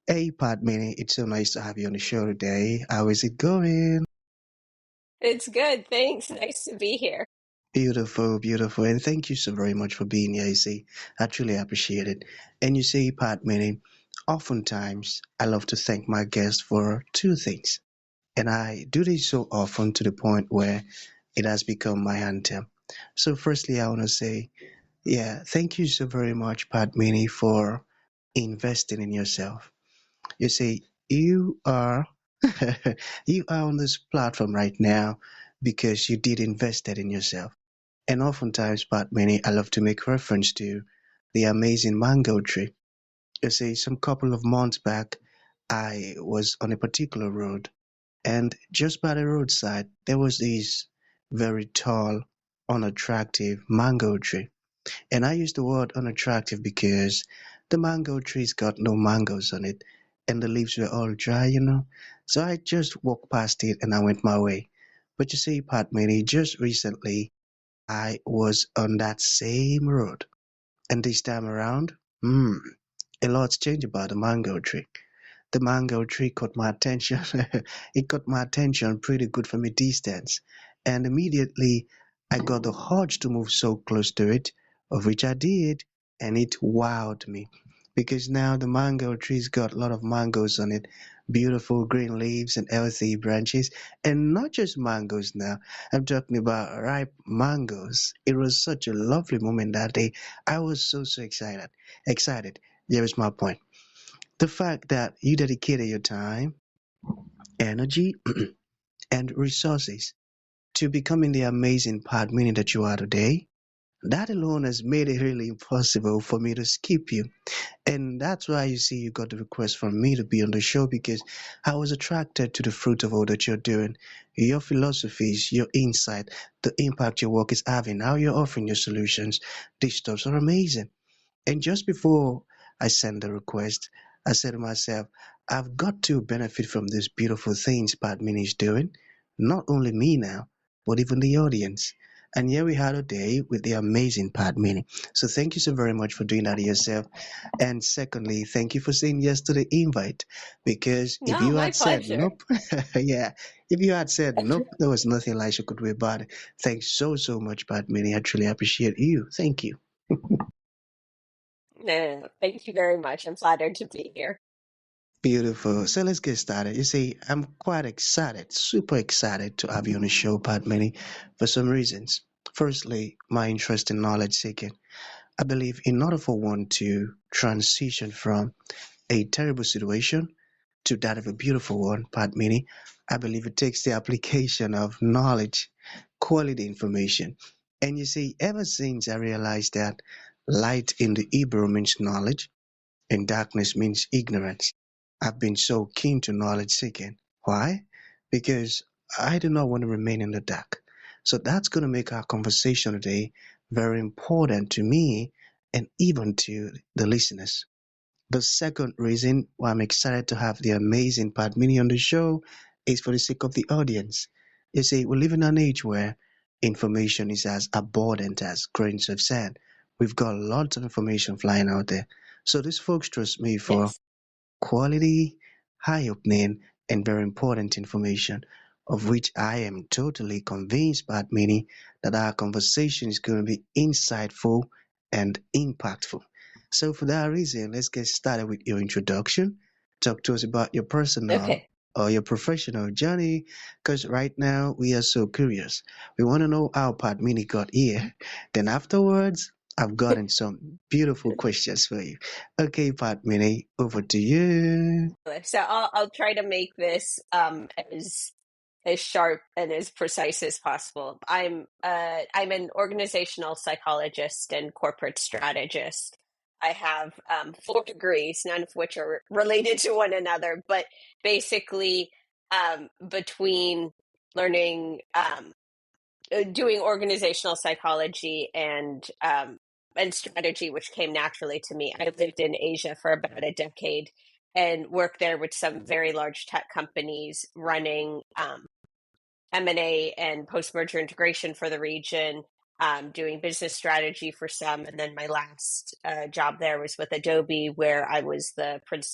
Hey, Padmini, it's so nice to have you on the show today. How is it going? It's good. Thanks. Nice to be here. Beautiful, beautiful. And thank you so very much for being here. You see, I truly appreciate it. And you see, Padmini, oftentimes I love to thank my guests for two things. And I do this so often to the point where it has become my anthem. So, firstly, I want to say, yeah, thank you so very much, Padmini, for investing in yourself. You see, you are you are on this platform right now because you did invested in yourself. And oftentimes, but many I love to make reference to the amazing mango tree. You see, some couple of months back, I was on a particular road, and just by the roadside, there was this very tall, unattractive mango tree. And I use the word unattractive because the mango tree's got no mangoes on it and the leaves were all dry. So I just walked past it and I went my way. But you see, Pat Mini, just recently I was on that same road. And this time around, a lot's changed about the mango tree. The mango tree caught my attention. It caught my attention pretty good from a distance. And immediately I got the urge to move so close to it, of which I did, and it wowed me. Because now the mango tree's got a lot of mangoes on it, beautiful green leaves and healthy branches, and not just mangoes now. I'm talking about ripe mangoes. It was such a lovely moment that day. I was so excited. Excited. Here is my point. The fact that you dedicated your time, energy, and resources to becoming the amazing Padmini that you are today, that alone has made it really impossible for me to skip you. And that's why you see you got the request from me to be on the show because I was attracted to the fruit of all that you're doing, your philosophies, your insight, the impact your work is having, how you're offering your solutions. These stuffs are amazing. And just before I sent the request, I said to myself, I've got to benefit from these beautiful things Padmini is doing. Not only me now, but even the audience. And here we had a day with the amazing Padmini. So thank you so very much for doing that yourself. And secondly, thank you for saying yes to the invite. Because if No, you my had said pleasure. nope, yeah, if you had said nope, there was nothing Elisha could do about it. Thanks so much, Padmini. I truly appreciate you. Thank you. No, thank you very much. I'm flattered to be here. Beautiful. So let's get started. You see, I'm quite excited, super excited to have you on the show, Pat Many, for some reasons. Firstly, my interest in knowledge seeking. I believe in order for one to transition from a terrible situation to that of a beautiful one, Pat Many, I believe it takes the application of knowledge, quality information. And you see, ever since I realized that light in the Hebrew means knowledge, and darkness means ignorance. I've been so keen to knowledge seeking. Why? Because I do not want to remain in the dark. So that's going to make our conversation today very important to me and even to the listeners. The second reason why I'm excited to have the amazing Padmini on the show is for the sake of the audience. You see, we live in an age where information is as abundant as grains of sand. We've got lots of information flying out there. So these folks trust me for Yes. quality, eye-opening, and very important information, of which I am totally convinced, Padmini, that our conversation is going to be insightful and impactful. So, for that reason, let's get started with your introduction. Talk to us about your personal Okay. or your professional journey, because right now we are so curious. We want to know how Padmini got here. Then afterwards, I've gotten some beautiful questions for you. Okay, Padmini, over to you. So I'll try to make this as sharp and as precise as possible. I'm an organizational psychologist and corporate strategist. I have four degrees, none of which are related to one another, but basically between learning doing organizational psychology and strategy, which came naturally to me. I lived in Asia for about a decade and worked there with some very large tech companies running M&A and post-merger integration for the region. doing business strategy for some. And then my last job there was with Adobe, where I was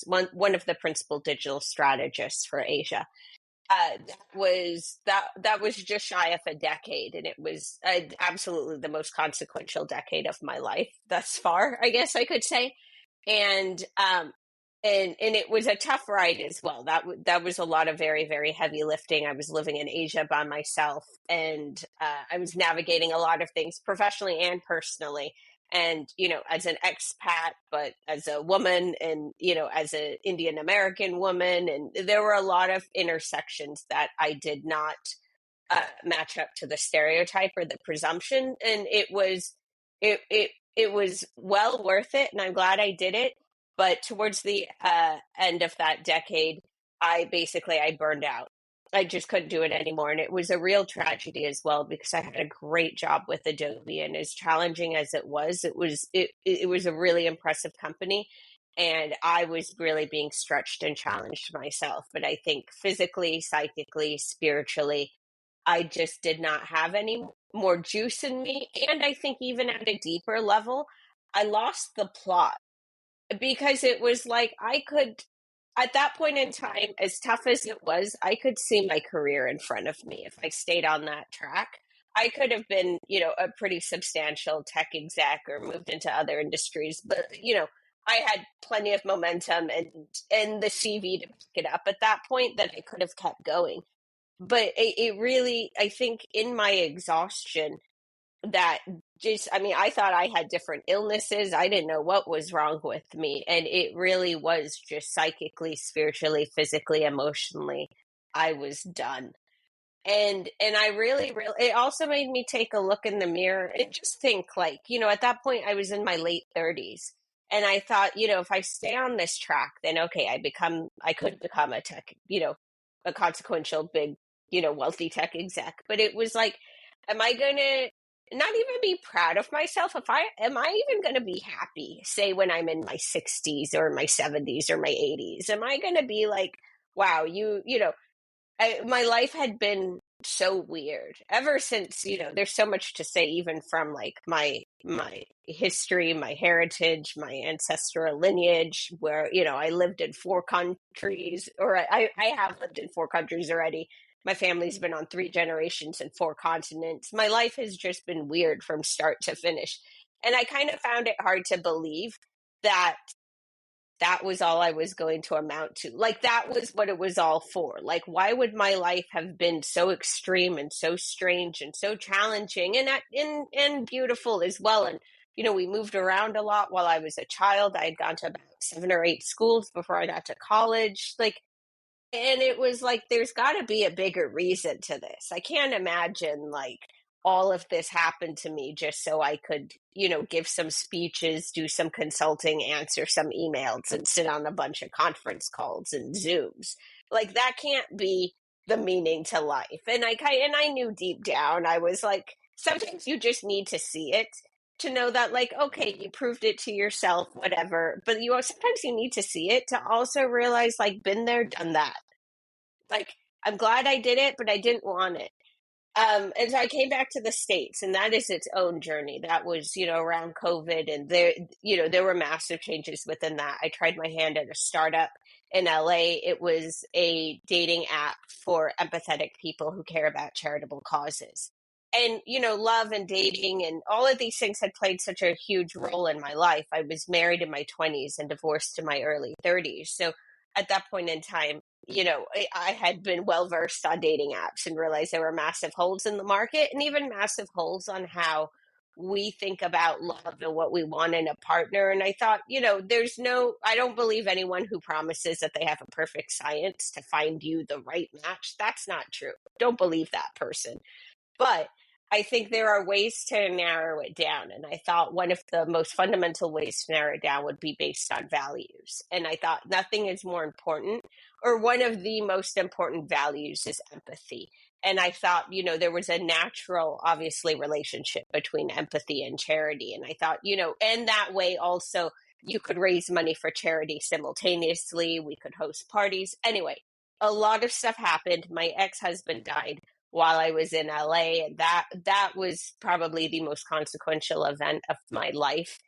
one of the principal digital strategists for Asia. That was just shy of a decade, and it was absolutely the most consequential decade of my life thus far, I guess I could say. And and it was a tough ride as well. That was a lot of very, very heavy lifting. I was living in Asia by myself, and I was navigating a lot of things professionally and personally. And as an expat, but as a woman, and as an Indian American woman, and there were a lot of intersections that I did not match up to the stereotype or the presumption, and it was well worth it, and I'm glad I did it. But towards the end of that decade, I burned out. I just couldn't do it anymore, and it was a real tragedy as well, because I had a great job with Adobe, and as challenging as it was a really impressive company, and I was really being stretched and challenged myself. But I think physically, psychically, spiritually, I just did not have any more juice in me. And I think even at a deeper level, I lost the plot, because it was like at that point in time, as tough as it was, I could see my career in front of me. If I stayed on that track, I could have been, a pretty substantial tech exec or moved into other industries. But, I had plenty of momentum and the CV to pick it up at that point, that I could have kept going. But it really, I think in my exhaustion, that I thought I had different illnesses. I didn't know what was wrong with me. And it really was just psychically, spiritually, physically, emotionally, I was done. And I really, it also made me take a look in the mirror and just think, like, at that point I was in my late 30s. And I thought, if I stay on this track, then okay, I could become a tech, a consequential big, wealthy tech exec. But it was like, am I going to not even be proud of myself? Am I even going to be happy, say, when I'm in my 60s or my 70s or my 80s? Am I going to be like, wow, my life had been so weird ever since, there's so much to say, even from like my history, my heritage, my ancestral lineage, where, I lived in 4 countries, or I have lived in 4 countries already. My family's been on 3 generations and 4 continents. My life has just been weird from start to finish. And I kind of found it hard to believe that that was all I was going to amount to. Like, that was what it was all for. Like, why would my life have been so extreme and so strange and so challenging and beautiful as well? And, we moved around a lot while I was a child. I had gone to about 7 or 8 schools before I got to college. Like, and it was like, there's got to be a bigger reason to this. I can't imagine, like, all of this happened to me just so I could, give some speeches, do some consulting, answer some emails, and sit on a bunch of conference calls and Zooms. Like, that can't be the meaning to life. And I knew deep down, I was like, sometimes you just need to see it to know that, like, okay, you proved it to yourself, whatever. But sometimes you need to see it to also realize, like, been there, done that. Like, I'm glad I did it, but I didn't want it. And so I came back to the States, and that is its own journey. That was, around COVID, and there were massive changes within that. I tried my hand at a startup in LA. It was a dating app for empathetic people who care about charitable causes. And, love and dating and all of these things had played such a huge role in my life. I was married in my 20s and divorced in my early 30s. So at that point in time, I had been well versed on dating apps and realized there were massive holes in the market, and even massive holes on how we think about love and what we want in a partner. And I thought, I don't believe anyone who promises that they have a perfect science to find you the right match. That's not true. Don't believe that person. But I think there are ways to narrow it down. And I thought one of the most fundamental ways to narrow it down would be based on values. And I thought nothing is more important, or one of the most important values is empathy. And I thought, there was a natural, obviously, relationship between empathy and charity. And I thought, and that way also you could raise money for charity simultaneously. We could host parties. Anyway, a lot of stuff happened. My ex-husband died while I was in LA, and that was probably the most consequential event of my life.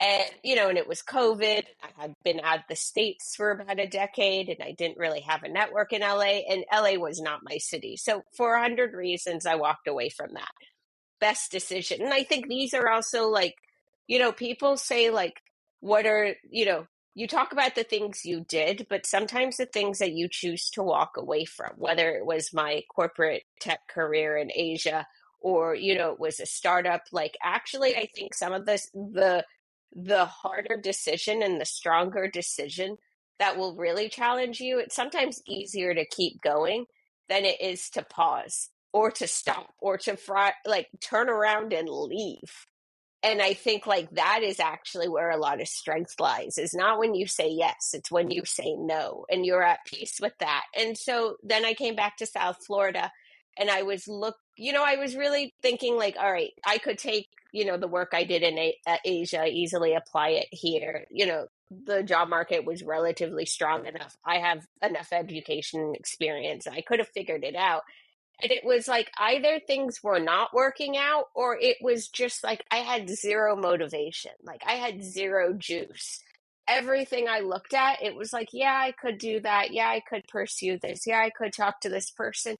And and it was COVID. I had been out of the States for about a decade, and I didn't really have a network in LA, and LA was not my city. So for 100 reasons, I walked away from that. Best decision. And I think these are also like, people say like, what are, you talk about the things you did, but sometimes the things that you choose to walk away from, whether it was my corporate tech career in Asia or, it was a startup, like actually, I think some of this, the harder decision and the stronger decision that will really challenge you, it's sometimes easier to keep going than it is to pause or to stop or to like turn around and leave. And I think like that is actually where a lot of strength lies, is not when you say yes, it's when you say no and you're at peace with that. And so then I came back to South Florida, and I was really thinking like, all right, I could take, the work I did in Asia, easily apply it here. The job market was relatively strong enough. I have enough education and experience. I could have figured it out. And it was like either things were not working out, or it was just like I had zero motivation. Like I had zero juice. Everything I looked at, it was like, yeah, I could do that. Yeah, I could pursue this. Yeah, I could talk to this person.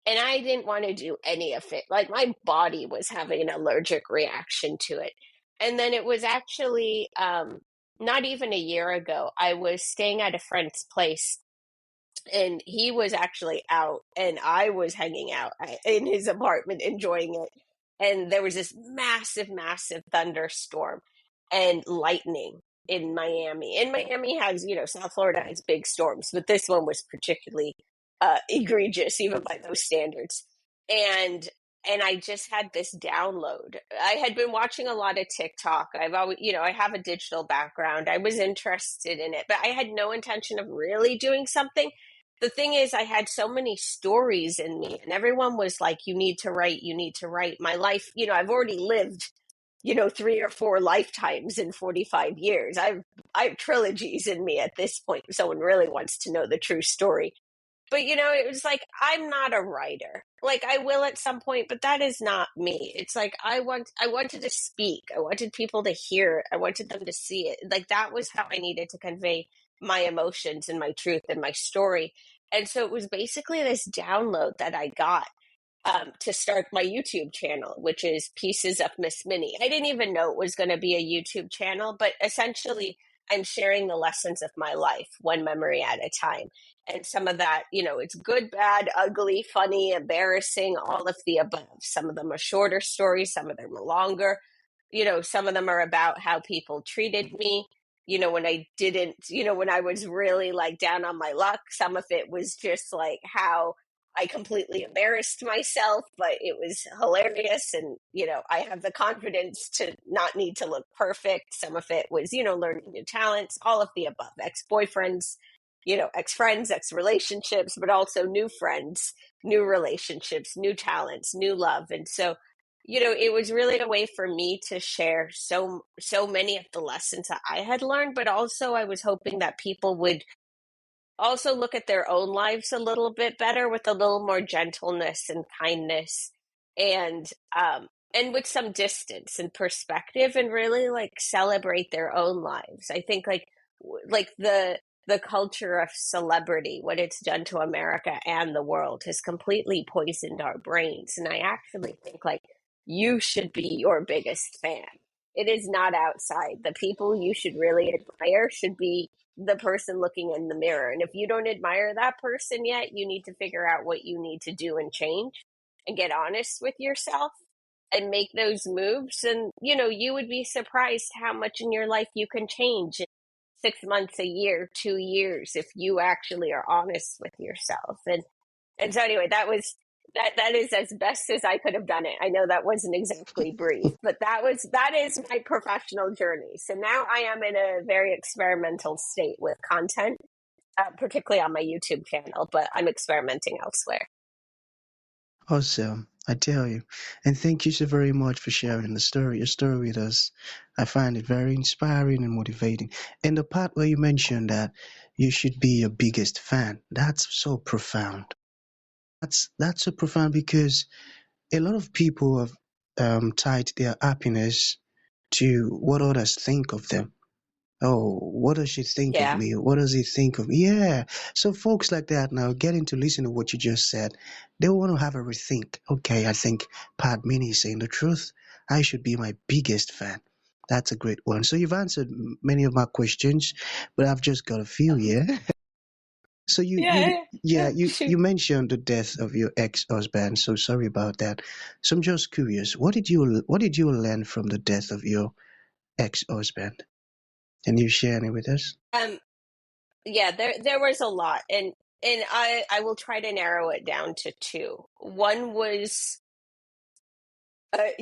And I didn't want to do any of it. Like my body was having an allergic reaction to it. And then it was actually not even a year ago, I was staying at a friend's place, and he was actually out and I was hanging out in his apartment enjoying it. And there was this massive, massive thunderstorm and lightning in Miami. And Miami has, South Florida has big storms, but this one was particularly egregious, even by those standards. And I just had this download. I had been watching a lot of TikTok. I've always, I have a digital background. I was interested in it, but I had no intention of really doing something. The thing is, I had so many stories in me, and everyone was like, you need to write, you need to write. My life, I've already lived, 3 or 4 lifetimes in 45 years. I have trilogies in me at this point. If someone really wants to know the true story. But it was like, I'm not a writer. Like I will at some point, but that is not me. It's like I wanted to speak. I wanted people to hear it. I wanted them to see it. Like that was how I needed to convey my emotions and my truth and my story. And so it was basically this download that I got to start my YouTube channel, which is Pieces of Miss Minnie. I didn't even know it was going to be a YouTube channel, but essentially I'm sharing the lessons of my life, one memory at a time. And some of that, it's good, bad, ugly, funny, embarrassing, all of the above. Some of them are shorter stories, some of them are longer. Some of them are about how people treated me, when I didn't, when I was really like down on my luck. Some of it was just like how I completely embarrassed myself, but it was hilarious. And, I have the confidence to not need to look perfect. Some of it was, learning new talents, all of the above, ex-boyfriends, ex-friends, ex-relationships, but also new friends, new relationships, new talents, new love. And so, it was really a way for me to share so many of the lessons that I had learned, but also I was hoping that people would also look at their own lives a little bit better with a little more gentleness and kindness, and with some distance and perspective, and really like celebrate their own lives. I think like the culture of celebrity, what it's done to America and the world, has completely poisoned our brains. And I actually think like you should be your biggest fan. It is not outside. The people you should really admire should be the person looking in the mirror. And if you don't admire that person yet, you need to figure out what you need to do and change and get honest with yourself and make those moves. And, you would be surprised how much in your life you can change in 6 months, a year, 2 years, if you actually are honest with yourself. And so anyway, that is as best as I could have done it. I know that wasn't exactly brief, but that is my professional journey. So now I am in a very experimental state with content, particularly on my YouTube channel, but I'm experimenting elsewhere. Awesome, I tell you. And thank you so very much for sharing your story with us. I find it very inspiring and motivating. And the part where you mentioned that you should be your biggest fan, that's so profound. That's so profound because a lot of people have tied their happiness to what others think of them. Oh, what does she think of Yeah. me? What does he think of me? Yeah. So folks like that now getting to listen to what you just said, they want to have a rethink. Okay, I think Padmini is saying the truth. I should be my biggest fan. That's a great one. So you've answered many of my questions, but I've just got a few here. So Yeah, yeah, yeah, yeah, shoot. you mentioned the death of your ex-husband. So sorry about that. So I'm just curious, what did you learn from the death of your ex-husband? Can you share any with us? Um, yeah, there was a lot, and I will try to narrow it down to two. One was, I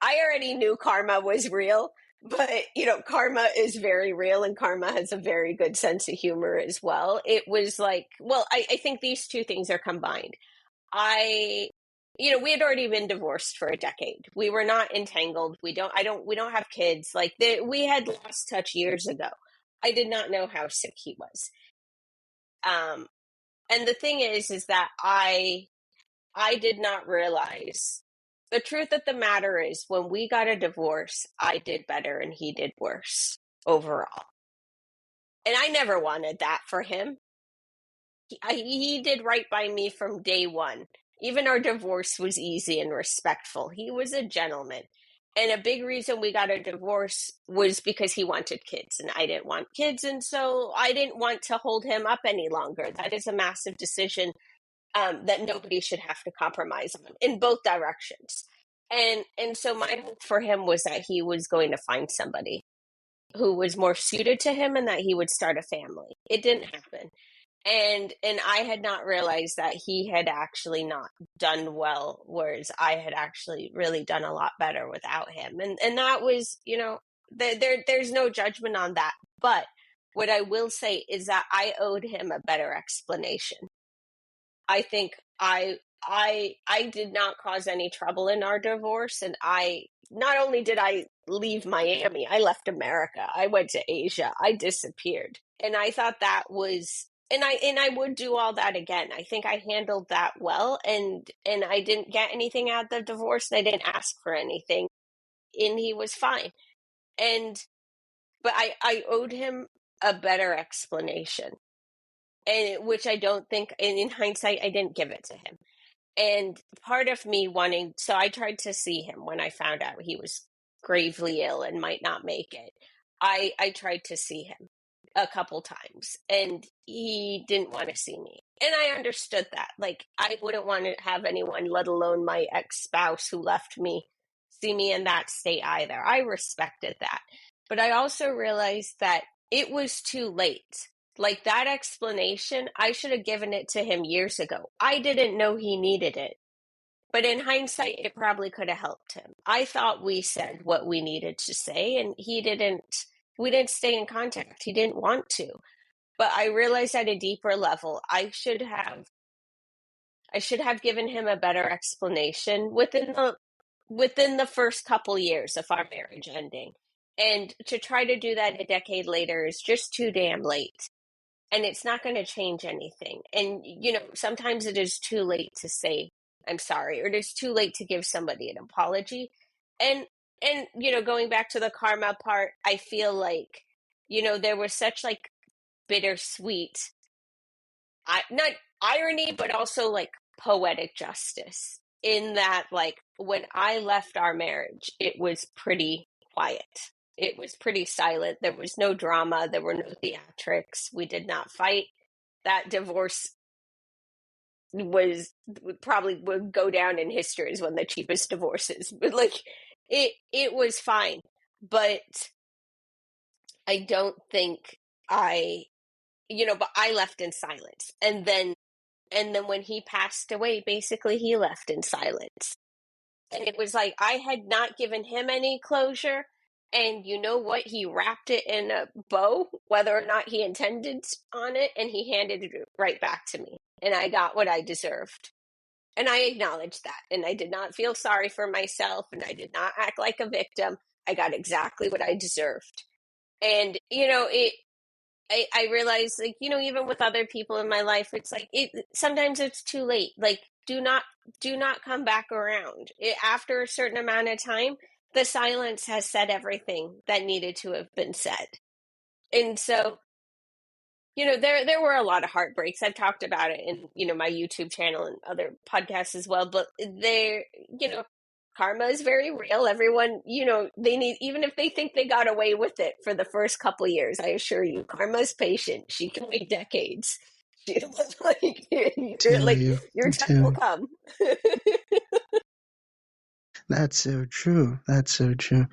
already knew karma was real, but karma is very real, and karma has a very good sense of humor as well. It was like, well, I think these two things are combined. I we had already been divorced for a decade. We were not entangled. We don't have kids. Like we had lost touch years ago. I did not know how sick he was. Um and the thing is that I did not realize the truth of the matter is when we got a divorce, I did better and he did worse overall. And I never wanted that for him. He did right by me from day one. Even our divorce was easy and respectful. He was a gentleman. And a big reason we got a divorce was because he wanted kids and I didn't want kids. And so I didn't want to hold him up any longer. That is a massive decision that nobody should have to compromise on in both directions. And so my hope for him was that he was going to find somebody who was more suited to him and that he would start a family. It didn't happen, and I had not realized that he had actually not done well, whereas I had actually really done a lot better without him. And that was, there's no judgment on that. But what I will say is that I owed him a better explanation. I think I did not cause any trouble in our divorce, and I not only did I leave Miami, I left America. I went to Asia. I disappeared. And I thought that was and I would do all that again. I think I handled that well, and I didn't get anything out of the divorce and I didn't ask for anything, and he was fine. And but I owed him a better explanation, and which I don't think, and in hindsight I didn't give it to him. And part of me wanting, so I tried to see him when I found out he was gravely ill and might not make it. I tried to see him a couple times and he didn't want to see me. And I understood that. Like, I wouldn't want to have anyone, let alone my ex spouse who left me, see me in that state either. I respected that. But I also realized that it was too late. Like that explanation, I should have given it to him years ago. I didn't know he needed it. But in hindsight, it probably could have helped him. I thought we said what we needed to say, and we didn't stay in contact. He didn't want to. But I realized at a deeper level, I should have given him a better explanation within the first couple years of our marriage ending. And to try to do that a decade later is just too damn late, and it's not going to change anything. And, sometimes it is too late to say, I'm sorry, or it is too late to give somebody an apology. And, going back to the karma part, I feel like, there was such like bittersweet, not irony, but also like poetic justice in that, like, when I left our marriage, it was pretty quiet. It was pretty silent. There was no drama. There were no theatrics. We did not fight. That divorce was probably would go down in history as one of the cheapest divorces. But like it was fine. But I don't think but I left in silence. And then when he passed away, basically he left in silence. And it was like I had not given him any closure. And you know what? He wrapped it in a bow, whether or not he intended on it, and he handed it right back to me. And I got what I deserved. And I acknowledged that. And I did not feel sorry for myself, and I did not act like a victim. I got exactly what I deserved. And, I realize, like, even with other people in my life, it's like sometimes it's too late. Like, do not come back around. After a certain amount of time, the silence has said everything that needed to have been said. And so, there were a lot of heartbreaks. I've talked about it in, my YouTube channel and other podcasts as well, but karma is very real. Everyone, they need, even if they think they got away with it for the first couple of years, I assure you, karma is patient. She can wait decades. She was like, you're Tell like, you, your time tell will you. come. That's so true. That's so true.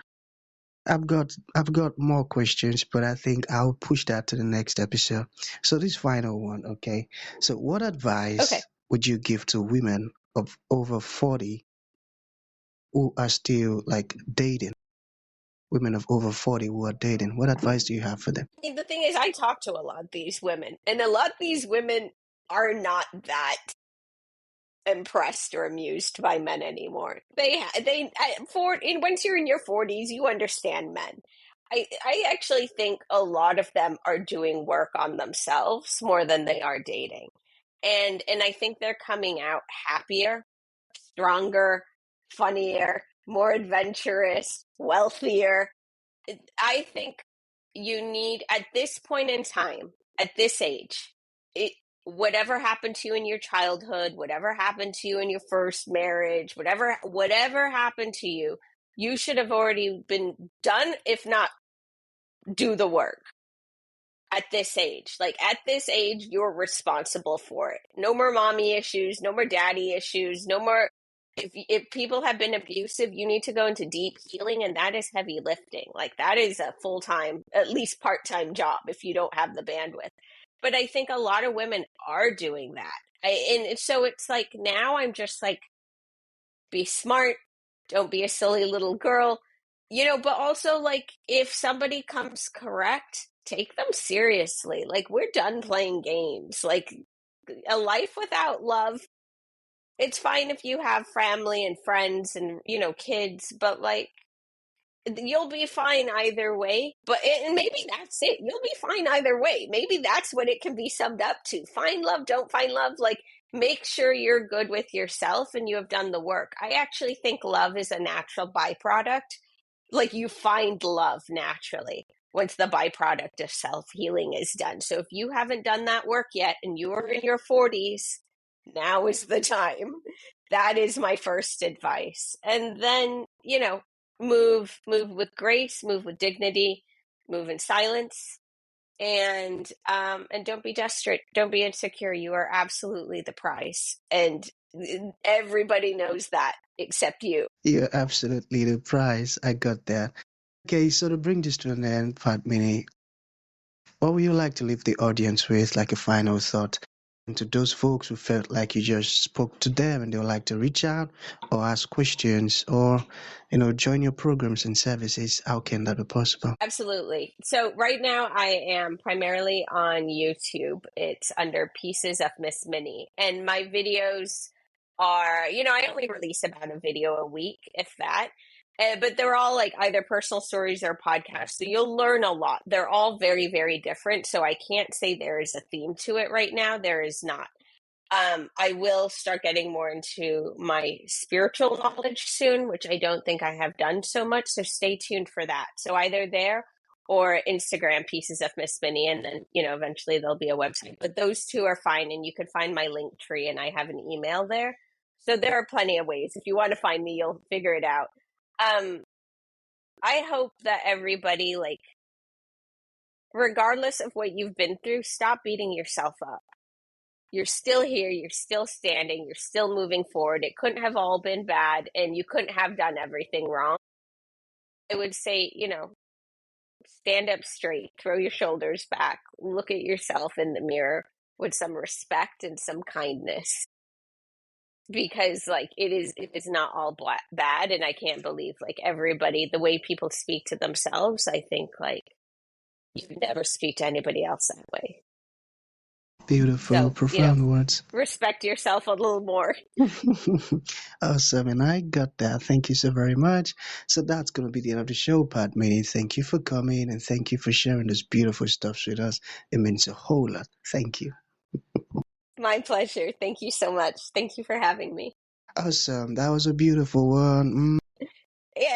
I've got more questions, but I think I'll push that to the next episode. So this final one, okay? So what Okay. advice would you give to women of over 40 who are still like dating? Women of over 40 who are dating. What advice do you have for them? The thing is, I talk to a lot of these women, and a lot of these women are not that impressed or amused by men anymore. Once you're in your 40s, you understand men. I actually think a lot of them are doing work on themselves more than they are dating. And I think they're coming out happier, stronger, funnier, more adventurous, wealthier. I think you need, at this point in time, at this age, it whatever happened to you in your childhood, whatever happened to you in your first marriage, whatever happened to you, you should have already been done, if not do the work at this age. Like, at this age, you're responsible for it. No more mommy issues, no more daddy issues, no more. If people have been abusive, you need to go into deep healing, and that is heavy lifting. Like, that is a full-time, at least part-time job if you don't have the bandwidth. But I think a lot of women are doing that. And so it's like, now I'm just like, be smart, don't be a silly little girl, but also, like, if somebody comes correct, take them seriously. Like, we're done playing games. Like, a life without love, it's fine if you have family and friends and, kids, but like, you'll be fine either way. And maybe that's it. You'll be fine either way. Maybe that's what it can be summed up to. Find love, don't find love. Like, make sure you're good with yourself and you have done the work. I actually think love is a natural byproduct. Like, you find love naturally once the byproduct of self-healing is done. So if you haven't done that work yet and you are in your 40s, now is the time. That is my first advice. And then, move with grace, move with dignity, move in silence, and don't be desperate, don't be insecure. You are absolutely the prize, and everybody knows that except you. You're absolutely the prize. I got that. Okay, so to bring this to an end, Padmini, what would you like to leave the audience with, like a final thought? And to those folks who felt like you just spoke to them and they would like to reach out or ask questions or, join your programs and services, how can that be possible? Absolutely. So right now I am primarily on YouTube. It's under Pieces of Miss Minnie. And my videos are, I only release about a video a week, if that. But they're all like either personal stories or podcasts. So you'll learn a lot. They're all very, very different. So I can't say there is a theme to it right now. There is not. I will start getting more into my spiritual knowledge soon, which I don't think I have done so much. So stay tuned for that. So either there or Instagram, Pieces of Miss Minnie, and then, eventually there'll be a website. But those two are fine, and you can find my link tree, and I have an email there. So there are plenty of ways. If you want to find me, you'll figure it out. I hope that everybody, like, regardless of what you've been through, stop beating yourself up. You're still here, you're still standing, you're still moving forward. It couldn't have all been bad, and you couldn't have done everything wrong. I would say, stand up straight, throw your shoulders back, look at yourself in the mirror with some respect and some kindness. Because, like, it is not all bad, and I can't believe, like, everybody, the way people speak to themselves, I think, like, you never speak to anybody else that way. Beautiful, So, you know, profound words. respect yourself a little more. Awesome, and I got that. Thank you so very much. So that's going to be the end of the show, Pat Mini. Thank you for coming and thank you for sharing this beautiful stuff with us. It means a whole lot. Thank you. My pleasure. Thank you so much. Thank you for having me. Awesome. That was a beautiful one.